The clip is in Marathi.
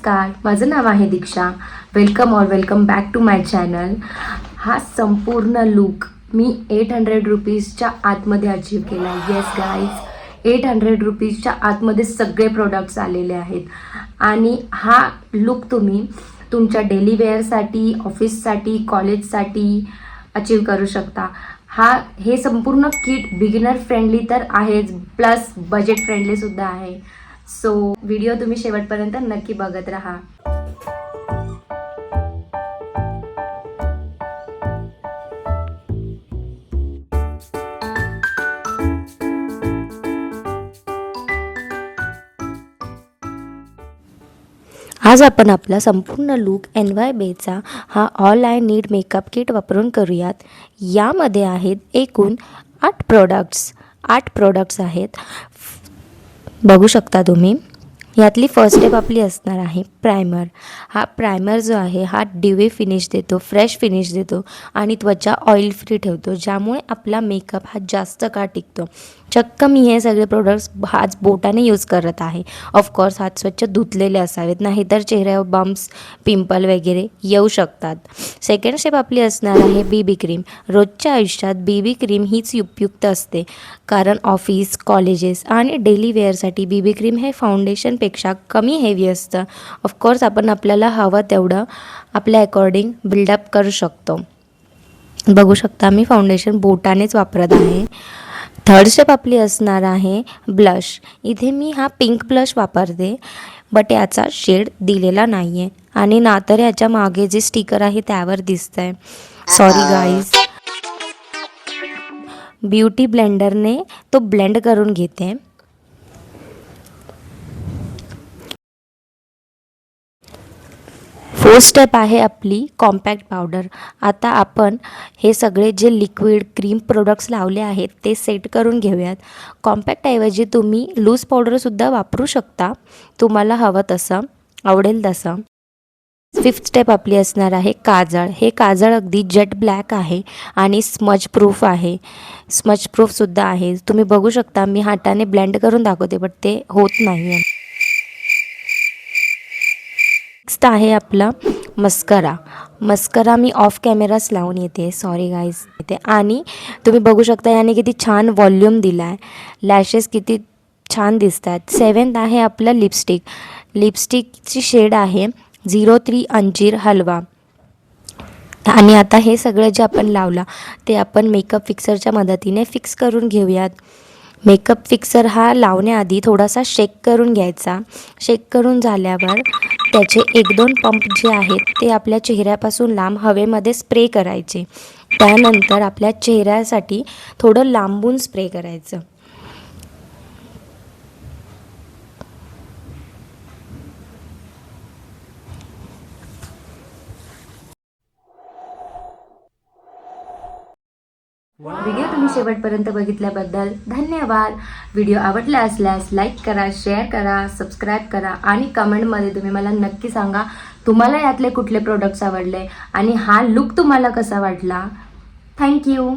नमस्कार, माझं नाव आहे Diksha. Welcome back to my channel. हा संपूर्ण लुक मी 800 रुपीजच्या आतमध्ये अचीव केला. येस गाईज, 800 रुपीजच्या आतमध्ये सगळे प्रोडक्ट्स आलेले आहेत. आणि हा लुक तुम्ही तुमच्या डेली वेअरसाठी, ऑफिससाठी, कॉलेजसाठी अचीव करू शकता. हे संपूर्ण किट बिगिनर फ्रेंडली तर आहेच, प्लस बजेट फ्रेंडली सुद्धा आहे. सो व्हिडिओ तुम्ही शेवटपर्यंत नक्की बघत राहा. आज आपण आपला संपूर्ण लूक NYBayचा हा all I need makeup kit वापरून करूयात. यामध्ये आहेत एकूण 8 प्रोडक्ट्स आहेत. बघू शकता तुम्ही. यातली फर्स्ट स्टेप आपली असणार आहे प्रायमर. हा प्रायमर जो आहे हा ड्यूई फिनिश देतो, फ्रेश फिनिश देतो आणि त्वचा ऑइल फ्री ठेवतो, ज्यामुळे आपला मेकअप हा जास्त काळ टिकतो. चक्क मी हे सगळे प्रोडक्ट्स हाच बोटाने यूज करत आहे. ऑफकोर्स हात स्वच्छ धुतलेले असावेत, नाहीतर चेहऱ्यावर बम्प्स, पिंपल वगैरे येऊ शकतात. सेकंड स्टेप आपली असणार आहे BB क्रीम. रोजच्या आयुष्यात BB क्रीम हीच उपयुक्त असते, कारण ऑफिस, कॉलेजेस आणि डेली वेअरसाठी BB क्रीम हे फाउंडेशनपेक्षा कमी हेवी असतं. ऑफकोर्स आपण आपल्याला हवं तेवढं आपल्या अकॉर्डिंग बिल्डअप करू शकतो. बघू शकता मी फाउंडेशन बोटानेच वापरत आहे. थर्ड स्टेप आपली असणार आहे ब्लश. इथे मी हा पिंक ब्लश वापरते, बट याचा शेड दिलेला नाही आहे आणि ना तर याच्या मागे जे स्टिकर आहे त्यावर दिसतं आहे. Sorry guys. ब्युटी ब्लेंडरने तो ब्लेंड करून घेते. फोर्थ स्टेप आहे आपली कॉम्पॅक्ट पावडर. आता आपण हे सगळे जे लिक्विड क्रीम प्रोडक्ट्स लावले आहेत ते सेट करून घेऊयात. कॉम्पॅक्टऐवजी तुम्ही लूज पावडरसुद्धा वापरू शकता, तुम्हाला हवं तसं, आवडेल तसं. फिफ्थ स्टेप आपली असणार आहे काजळ. हे काजळ अगदी जेट ब्लॅक आहे आणि स्मज प्रूफसुद्धा आहे. तुम्ही बघू शकता मी हाताने ब्लेंड करून दाखवते, बट ते होत नाही आहे. नेक्स्ट आहे आपला मस्करा मी ऑफ कॅमेराच लावून येते, सॉरी गाईज येते. आणि तुम्ही बघू शकता याने किती छान वॉल्यूम दिला आहे, लॅशेस किती छान दिसत आहेत. सेवन्थ आहे आपलं लिपस्टिकची शेड आहे 03 अंजीर हलवा. आणि आता हे सगळं जे आपण लावला ते आपण मेकअप फिक्सरच्या मदतीने फिक्स करून घेऊयात. मेकअप फिक्सर हा लावण्याआधी थोडासा शेक करून घ्यायचा. शेक करून झाल्यावर त्याचे 1-2 पंप जे आहेत ते आपल्या चेहऱ्यापासून लांब हवेमध्ये स्प्रे करायचे. त्यानंतर आपल्या चेहऱ्यासाठी थोडं लांबून स्प्रे करायचं. व्हिडिओ तुम्ही शेवटपर्यंत बघितल्याबद्दल धन्यवाद. व्हिडिओ आवडला असल्यास लाईक करा, शेअर करा, सबस्क्राईब करा आणि कमेंटमध्ये तुम्ही मला नक्की सांगा तुम्हाला यातले कुठले प्रोडक्ट्स आवडले आणि हा लुक तुम्हाला कसा वाटला. थँक्यू.